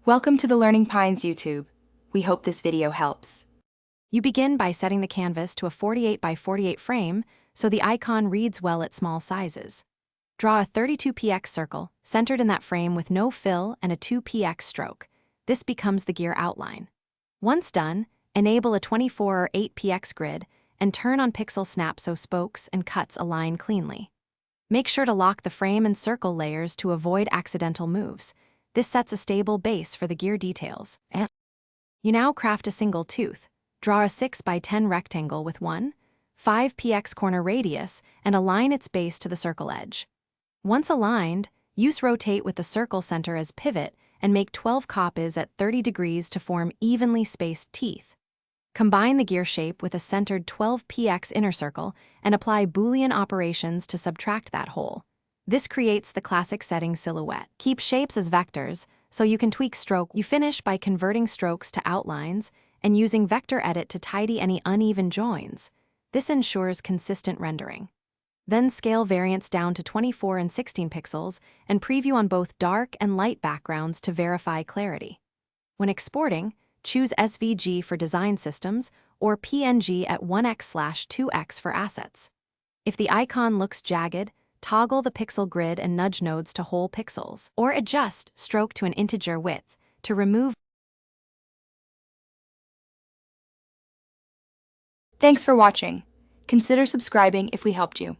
Welcome to the Learning Pines YouTube. We hope this video helps. You begin by setting the canvas to a 48 by 48 frame so the icon reads well at small sizes. Draw a 32px circle, centered in that frame with no fill and a 2px stroke. This becomes the gear outline. Once done, enable a 24 or 8px grid and turn on pixel snap so spokes and cuts align cleanly. Make sure to lock the frame and circle layers to avoid accidental moves. This sets a stable base for the gear details. You now craft a single tooth. Draw a 6 by 10 rectangle with 5px corner radius and align its base to the circle edge. Once aligned, use rotate with the circle center as pivot and make 12 copies at 30 degrees to form evenly spaced teeth. Combine the gear shape with a centered 12px inner circle and apply Boolean operations to subtract that hole. This creates the classic setting silhouette. Keep shapes as vectors so you can tweak stroke. You finish by converting strokes to outlines and using vector edit to tidy any uneven joins. This ensures consistent rendering. Then scale variance down to 24 and 16 pixels and preview on both dark and light backgrounds to verify clarity. When exporting, choose SVG for design systems or PNG at 1x/2x for assets. If the icon looks jagged, toggle the pixel grid and nudge nodes to whole pixels, or adjust stroke to an integer width to remove. Thanks for watching. Consider subscribing if we helped you.